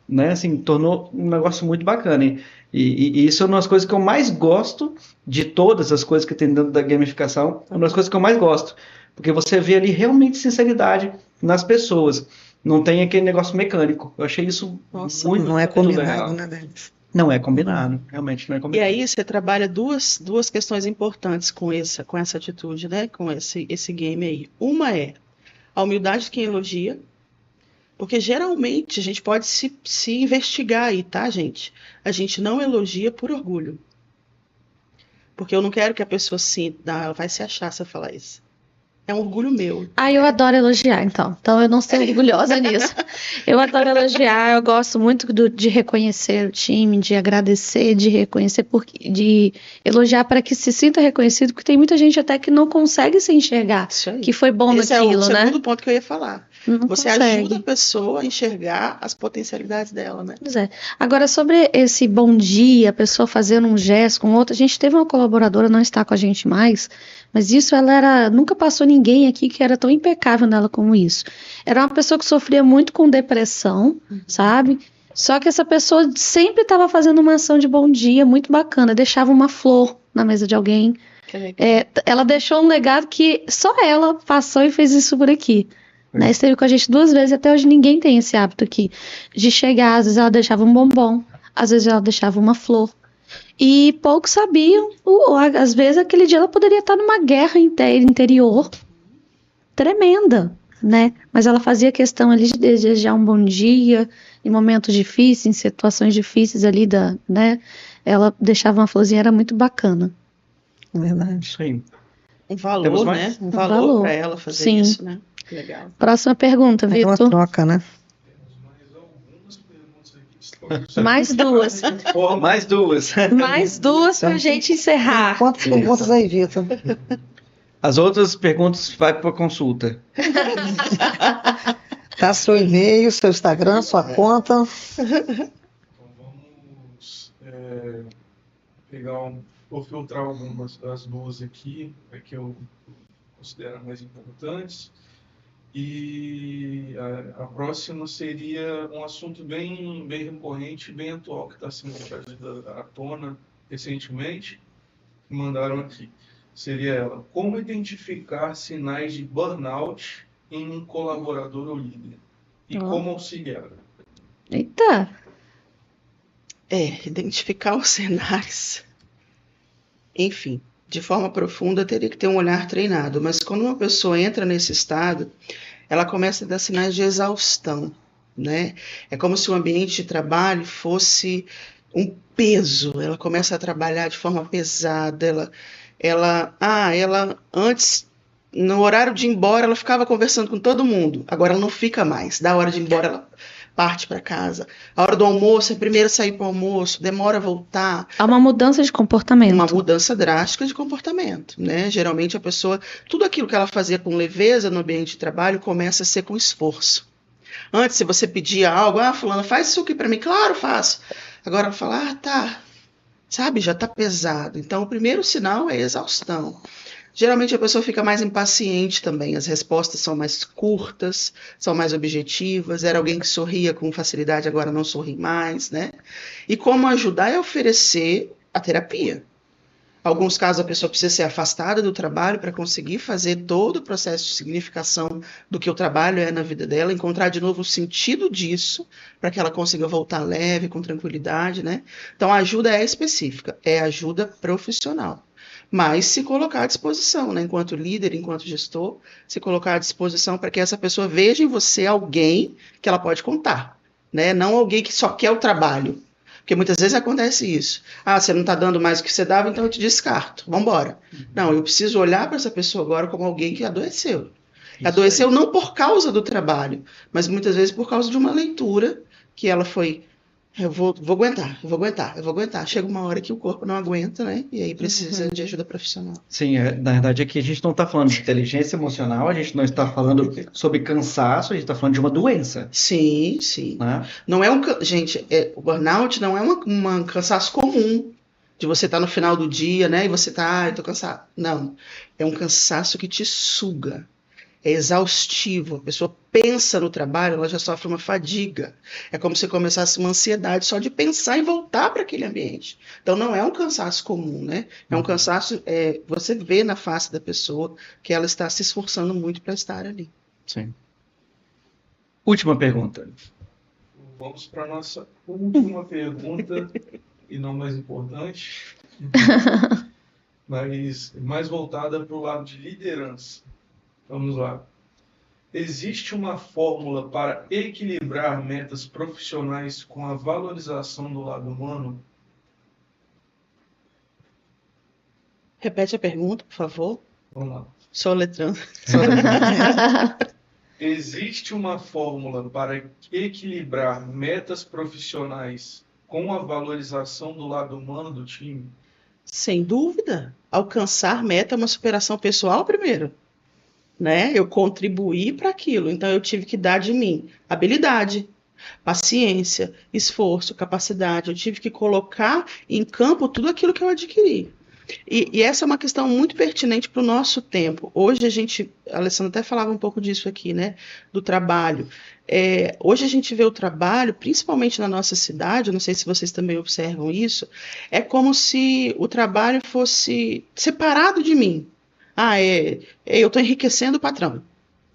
Né? Assim, tornou um negócio muito bacana. E isso é uma das coisas que eu mais gosto de todas as coisas que tem dentro da gamificação, é uma das coisas que eu mais gosto. Porque você vê ali realmente sinceridade nas pessoas. Não tem aquele negócio mecânico. Eu achei isso muito não é combinado, legal. né, Denis? Não é combinado, realmente não é combinado. E aí você trabalha duas questões importantes com essa atitude, né? Com esse game aí. Uma é a humildade de quem elogia, porque geralmente a gente pode se investigar aí, tá, gente? A gente não elogia por orgulho. Porque eu não quero que a pessoa sinta, ela vai se achar se eu falar isso. É um orgulho meu. Eu adoro elogiar, então. Então eu não sou orgulhosa nisso. Eu adoro elogiar, eu gosto muito de reconhecer o time, de agradecer, de reconhecer, de elogiar para que se sinta reconhecido, porque tem muita gente até que não consegue se enxergar que foi bom Esse naquilo, é o né? segundo ponto que eu ia falar. Não Você consegue. ajuda a pessoa a enxergar as potencialidades dela, né? Pois é. Agora, sobre esse bom dia, a pessoa fazendo um gesto com outra, a gente teve uma colaboradora, não está com a gente mais, mas isso ela nunca passou ninguém ninguém aqui que era tão impecável nela como isso. Era uma pessoa que sofria muito com depressão, sabe? Só que essa pessoa sempre estava fazendo uma ação de bom dia muito bacana, deixava uma flor na mesa de alguém. Ela deixou um legado que só ela passou e fez isso por aqui. Né? Esteve com a gente 2 vezes e até hoje ninguém tem esse hábito aqui de chegar. Às vezes ela deixava um bombom, às vezes ela deixava uma flor. E poucos sabiam, às vezes aquele dia ela poderia estar numa guerra interior tremenda, né? Mas ela fazia questão ali de desejar um bom dia em momentos difíceis, em situações difíceis ali, né? Ela deixava uma florzinha, era muito bacana. Verdade. Sim. Um valor, né? Um valor para ela fazer Sim. isso, né? Legal. Próxima pergunta, É uma Vitor. troca, né? Mais 2. Mais 2. Mais 2 para a gente encerrar. Quantas perguntas aí, Vitor? As outras perguntas vai para consulta. Tá seu e-mail, seu Instagram, sua conta. Então vamos vou filtrar algumas das 2 aqui, que eu considero mais importantes. E a próxima seria um assunto bem recorrente, bem atual, que está sendo trazido à tona recentemente. Mandaram aqui. Seria ela: como identificar sinais de burnout em um colaborador ou líder? E como auxiliar? Eita! Identificar os sinais. Enfim, de forma profunda, teria que ter um olhar treinado. Mas quando uma pessoa entra nesse estado, ela começa a dar sinais de exaustão, né? É como se o ambiente de trabalho fosse um peso. Ela começa a trabalhar de forma pesada. Ela antes, no horário de ir embora, ela ficava conversando com todo mundo. Agora ela não fica mais. Da hora de ir embora, ela parte para casa. A hora do almoço, é primeiro sair para o almoço, demora a voltar. Há uma mudança de comportamento. Uma mudança drástica de comportamento, né? Geralmente a pessoa, tudo aquilo que ela fazia com leveza no ambiente de trabalho começa a ser com esforço. Antes, se você pedia algo, fulana, faz isso aqui para mim, claro, faço. Agora ela fala, tá, sabe, já tá pesado. Então o primeiro sinal é exaustão. Geralmente a pessoa fica mais impaciente também, as respostas são mais curtas, são mais objetivas, era alguém que sorria com facilidade, agora não sorri mais, né? E como ajudar é oferecer a terapia. Alguns casos a pessoa precisa ser afastada do trabalho para conseguir fazer todo o processo de significação do que o trabalho é na vida dela, encontrar de novo o sentido disso, para que ela consiga voltar leve, com tranquilidade, né? Então a ajuda é específica, é ajuda profissional. Mas se colocar à disposição, né? Enquanto líder, enquanto gestor, se colocar à disposição para que essa pessoa veja em você alguém que ela pode contar, né? Não alguém que só quer o trabalho. Porque muitas vezes acontece isso. Você não está dando mais o que você dava, então eu te descarto. Vamos embora. Não, eu preciso olhar para essa pessoa agora como alguém que adoeceu. Adoeceu não por causa do trabalho, mas muitas vezes por causa de uma leitura que ela foi... Eu vou aguentar. Chega uma hora que o corpo não aguenta, né? E aí precisa de ajuda profissional. Sim, na verdade aqui a gente não está falando de inteligência emocional, a gente não está falando sobre cansaço, a gente está falando de uma doença. Sim. Né? Não é gente, o burnout não é um cansaço comum de você estar no final do dia, né? E você tá, tô cansado. Não, é um cansaço que te suga. É exaustivo, a pessoa pensa no trabalho, ela já sofre uma fadiga. É como se começasse uma ansiedade só de pensar em voltar para aquele ambiente. Então não é um cansaço comum, né? É um cansaço, você vê na face da pessoa que ela está se esforçando muito para estar ali. Sim. Última pergunta. Vamos para a nossa última pergunta, e não mais importante, mas mais voltada para o lado de liderança. Vamos lá. Existe uma fórmula para equilibrar metas profissionais com a valorização do lado humano? Repete a pergunta, por favor. Vamos lá. Soletrando. Existe uma fórmula para equilibrar metas profissionais com a valorização do lado humano do time? Sem dúvida. Alcançar meta é uma superação pessoal primeiro. Né? Eu contribuí para aquilo, então eu tive que dar de mim habilidade, paciência, esforço, capacidade. Eu tive que colocar em campo tudo aquilo que eu adquiri. E essa é uma questão muito pertinente para o nosso tempo. Hoje a Alessandra até falava um pouco disso aqui, né? Do trabalho. Hoje a gente vê o trabalho, principalmente na nossa cidade, eu não sei se vocês também observam isso, é como se o trabalho fosse separado de mim. Eu estou enriquecendo o patrão.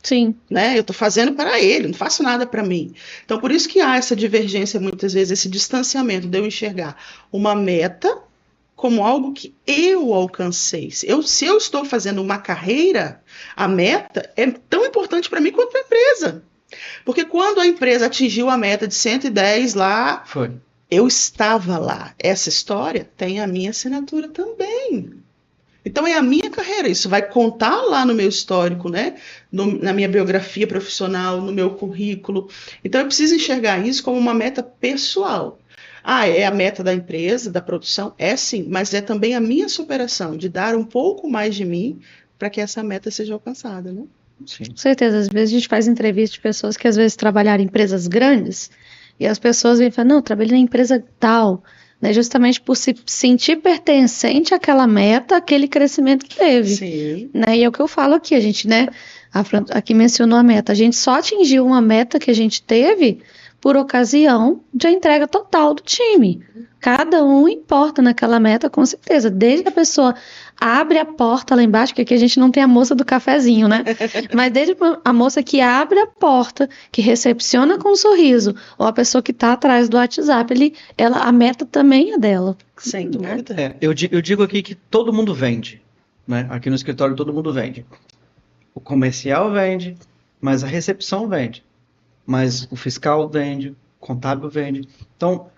Sim. Né? Eu estou fazendo para ele, não faço nada para mim. Então, por isso que há essa divergência, muitas vezes, esse distanciamento de eu enxergar uma meta como algo que eu alcancei. Se eu estou fazendo uma carreira, a meta é tão importante para mim quanto a empresa. Porque quando a empresa atingiu a meta de 110 lá, eu estava lá. Essa história tem a minha assinatura também. Então é a minha carreira, isso vai contar lá no meu histórico, né? Na minha biografia profissional, no meu currículo. Então eu preciso enxergar isso como uma meta pessoal. É a meta da empresa, da produção? É sim, mas é também a minha superação, de dar um pouco mais de mim para que essa meta seja alcançada, né? Sim. Com certeza, às vezes a gente faz entrevista de pessoas que às vezes trabalharam em empresas grandes e as pessoas vêm e falam, não, eu trabalhei na empresa tal, né, justamente por se sentir pertencente àquela meta, aquele crescimento que teve. Sim. Né, e é o que eu falo aqui, a gente, né, aqui mencionou a meta, a gente só atingiu uma meta que a gente teve por ocasião de a entrega total do time. Cada um importa naquela meta, com certeza. Desde que a pessoa abre a porta lá embaixo, que aqui a gente não tem a moça do cafezinho, né? Mas desde a moça que abre a porta, que recepciona com um sorriso, ou a pessoa que está atrás do WhatsApp, a meta também é dela. Sem dúvida. Eu digo aqui que todo mundo vende, né? Aqui no escritório todo mundo vende. O comercial vende, mas a recepção vende. Mas o fiscal vende, o contábil vende. Então,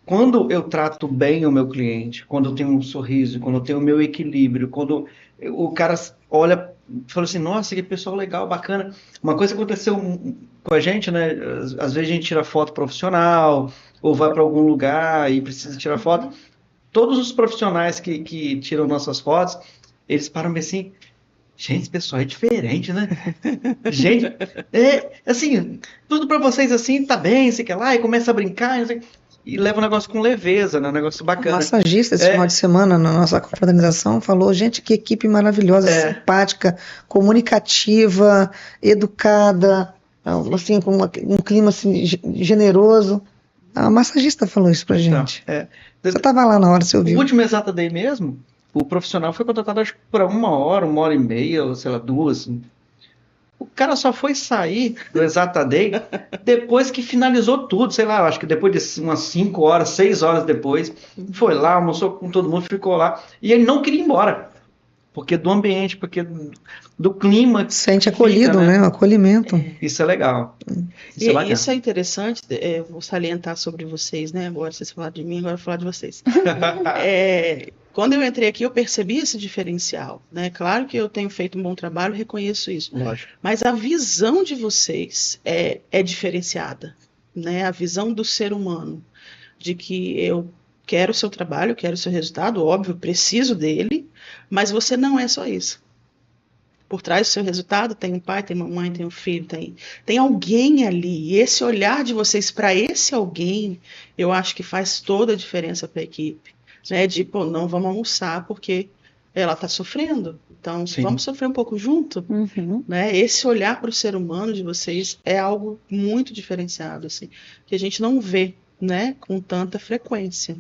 quando eu trato bem o meu cliente, quando eu tenho um sorriso, quando eu tenho o meu equilíbrio, quando o cara olha e fala assim, nossa, que pessoal legal, bacana. Uma coisa que aconteceu com a gente, né? Às vezes a gente tira foto profissional, ou vai para algum lugar e precisa tirar foto. Todos os profissionais que tiram nossas fotos, eles param assim, gente, esse pessoal é diferente, né? Gente, assim, tudo pra vocês assim, tá bem, sei que lá, e começa a brincar, e leva o negócio com leveza, né? Um negócio bacana. O massagista esse final de semana, na nossa confraternização, falou, gente, que equipe maravilhosa, simpática, comunicativa, educada, assim, com um clima assim, generoso. A massagista falou isso pra gente. Você estava lá na hora, você ouviu. O último Exata Day mesmo, o profissional foi contratado acho que por 1 hora e meia, ou sei lá, 2. O cara só foi sair do Exata Day depois que finalizou tudo, sei lá, acho que depois de umas 5 horas, 6 horas depois, foi lá, almoçou com todo mundo, ficou lá, e ele não queria ir embora, porque do ambiente, porque do clima. Sente acolhido, né? O acolhimento. Isso é legal. Isso é interessante, vou salientar sobre vocês, né? Agora vocês falaram de mim, agora eu vou falar de vocês. Quando eu entrei aqui, eu percebi esse diferencial, né? Claro que eu tenho feito um bom trabalho, reconheço isso. Lógico. Mas a visão de vocês é diferenciada, né? A visão do ser humano, de que eu quero o seu trabalho, quero o seu resultado, óbvio, preciso dele, mas você não é só isso. Por trás do seu resultado tem um pai, tem uma mãe, tem um filho, tem alguém ali. E esse olhar de vocês para esse alguém, eu acho que faz toda a diferença para a equipe. Né, não vamos almoçar porque ela está sofrendo, então vamos sofrer um pouco junto. Né? Esse olhar para o ser humano de vocês é algo muito diferenciado, assim, que a gente não vê, né, com tanta frequência.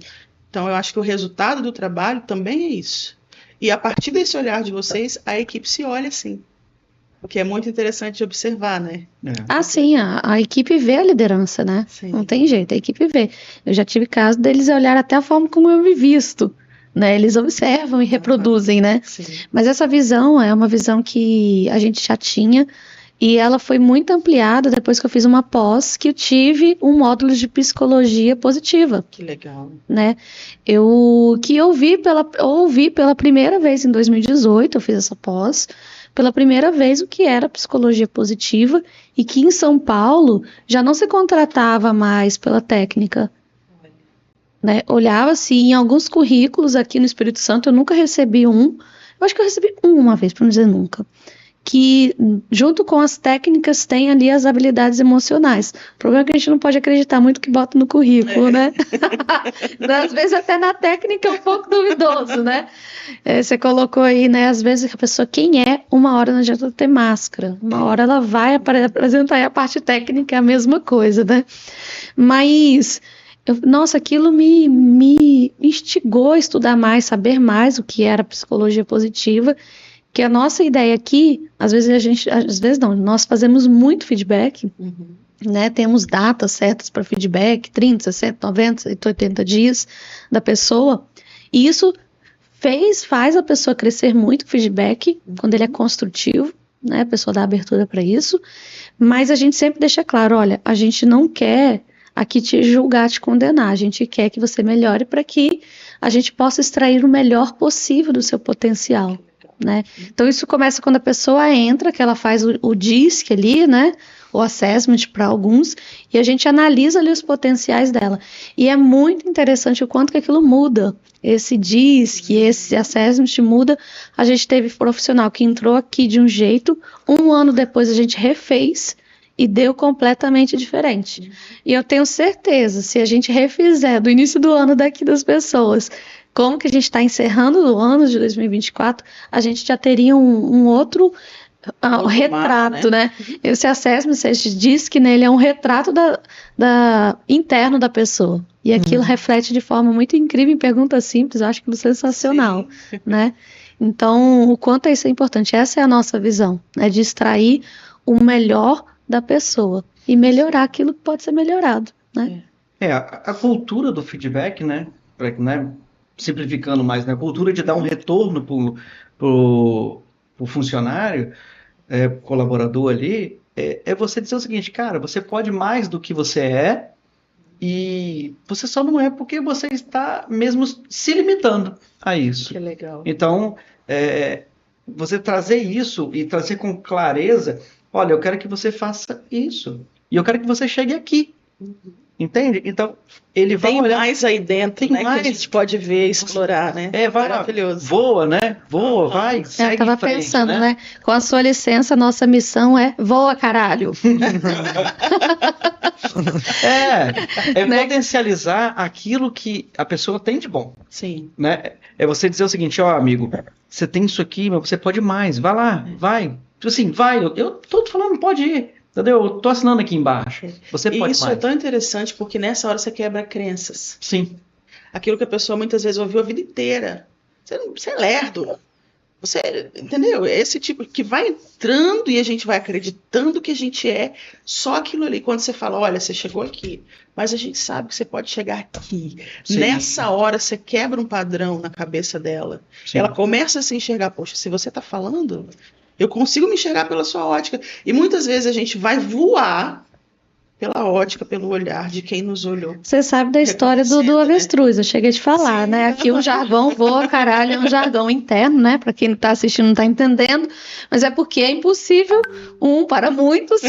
Então eu acho que o resultado do trabalho também é isso. E a partir desse olhar de vocês, a equipe se olha assim. O que é muito interessante de observar, né? Sim, a equipe vê a liderança, né? Sim. Não tem jeito, a equipe vê. Eu já tive caso deles olhar até a forma como eu me visto, né? Eles observam e reproduzem, né? Sim. Mas essa visão é uma visão que a gente já tinha e ela foi muito ampliada depois que eu fiz uma pós que eu tive um módulo de psicologia positiva. Que legal. Né? Eu ouvi pela primeira vez em 2018, eu fiz essa pós, pela primeira vez o que era psicologia positiva e que em São Paulo já não se contratava mais pela técnica. Né? Olhava-se em alguns currículos aqui no Espírito Santo, eu nunca recebi eu acho que eu recebi uma vez, para não dizer nunca, que, junto com as técnicas, tem ali as habilidades emocionais. O problema é que a gente não pode acreditar muito que bota no currículo, né? Às vezes até na técnica é um pouco duvidoso, né? Você colocou aí, né? Às vezes a pessoa, quem é, uma hora não adianta ter máscara. Uma hora ela vai apresentar aí a parte técnica, é a mesma coisa, né? Mas... nossa, aquilo me instigou a estudar mais, saber mais o que era psicologia positiva, que a nossa ideia aqui, às vezes não, nós fazemos muito feedback, né? Temos datas certas para feedback, 30, 60, 90, 180 dias da pessoa, e isso faz a pessoa crescer muito o feedback, quando ele é construtivo, né? A pessoa dá abertura para isso, mas a gente sempre deixa claro, olha, a gente não quer aqui te julgar, te condenar. A gente quer que você melhore para que a gente possa extrair o melhor possível do seu potencial, né? Então isso começa quando a pessoa entra, que ela faz o DISC ali, né? O assessment para alguns, e a gente analisa ali os potenciais dela. E é muito interessante o quanto que aquilo muda. Esse DISC, esse assessment muda. A gente teve profissional que entrou aqui de um jeito, 1 ano depois a gente refez, e deu completamente diferente. E eu tenho certeza, se a gente refizer do início do ano daqui das pessoas, como que a gente está encerrando o ano de 2024, a gente já teria um outro retrato, né? Esse assessment, esse diz que nele é um retrato interno da pessoa. E aquilo reflete de forma muito incrível em perguntas simples, eu acho que sensacional, né? Então, o quanto isso é importante. Essa é a nossa visão, né? De extrair o melhor da pessoa e melhorar aquilo que pode ser melhorado, né? A cultura do feedback, né, simplificando mais, né, a cultura de dar um retorno pro funcionário, colaborador ali, é você dizer o seguinte, cara, você pode mais do que você é e você só não é porque você está mesmo se limitando a isso. Que legal. Então, você trazer isso e trazer com clareza, olha, eu quero que você faça isso. E eu quero que você chegue aqui. Entende? Então, ele vai tem olhar... mais aí dentro, tem né? mais. Que a gente pode ver, explorar, né? Vai maravilhoso. Voa, né? Voa, vai, segue eu tava em frente, pensando, né? Com a sua licença, nossa missão é voa, caralho. Né? Potencializar aquilo que a pessoa tem de bom. Sim. Né? É você dizer o seguinte, ó, amigo, você tem isso aqui, mas você pode mais. Vai lá, vai. Tipo assim, vai, eu tô te falando, pode ir, entendeu? Eu tô assinando aqui embaixo. Você pode isso mais. É tão interessante porque nessa hora você quebra crenças. Sim. Aquilo que a pessoa muitas vezes ouviu a vida inteira. Você é lerdo. Você, entendeu? Esse tipo que vai entrando e a gente vai acreditando que a gente é só aquilo ali. Quando você fala, olha, você chegou aqui, mas a gente sabe que você pode chegar aqui. Sim. Nessa hora você quebra um padrão na cabeça dela. Sim. Ela começa a se enxergar, poxa, se você está falando... eu consigo me enxergar pela sua ótica. E muitas vezes a gente vai voar pela ótica, pelo olhar de quem nos olhou. Você sabe da história do avestruz, né? Eu cheguei a te falar, Sim, né? Aqui o jargão voa, caralho, é um jargão interno, né? Para quem não tá assistindo não tá entendendo, mas é porque é impossível, para muitos,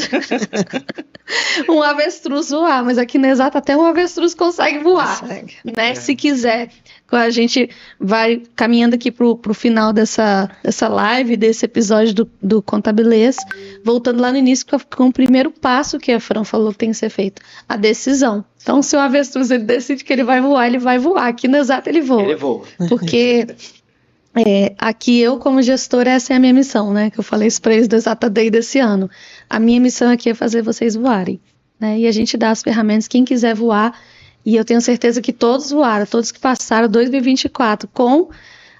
um avestruz voar, mas aqui na Exata até um avestruz consegue voar, né? Se quiser. A gente vai caminhando aqui pro final dessa live, desse episódio do Contabilês, voltando lá no início com o primeiro passo que a Fran falou que tem que ser feito, a decisão. Então, se o avestruz ele decide que ele vai voar, ele vai voar. Aqui no Exata ele voa. Ele voa. Porque aqui eu, como gestora, essa é a minha missão, né? Que eu falei isso para eles do Exata Day desse ano. A minha missão aqui é fazer vocês voarem, né? E a gente dá as ferramentas, quem quiser voar. E eu tenho certeza que todos voaram, todos que passaram 2024 com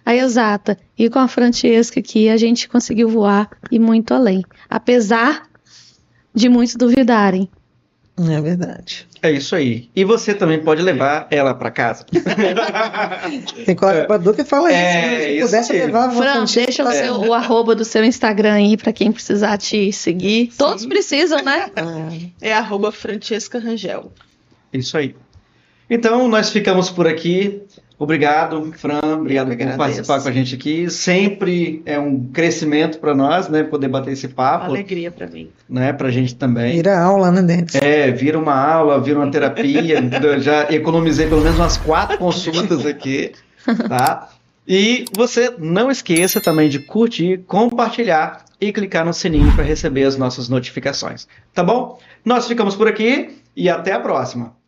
a Exata e com a Francesca aqui, a gente conseguiu voar e muito além. Apesar de muitos duvidarem. É verdade. É isso aí. E você também pode levar ela para casa. Tem colaborador que fala isso. Se isso pudesse mesmo. levar Fran, deixa o arroba do seu Instagram aí para quem precisar te seguir. Todos precisam, né? É @Francesca Rangel. Isso aí. Então, nós ficamos por aqui. Obrigado, Fran. Obrigado por participar com a gente aqui. Sempre é um crescimento para nós, né? Poder bater esse papo. Alegria para mim. Né, pra gente também. Vira aula, né, Dentes? Vira uma aula, vira uma terapia. Já economizei pelo menos umas 4 consultas aqui, tá? E você não esqueça também de curtir, compartilhar e clicar no sininho para receber as nossas notificações. Tá bom? Nós ficamos por aqui e até a próxima.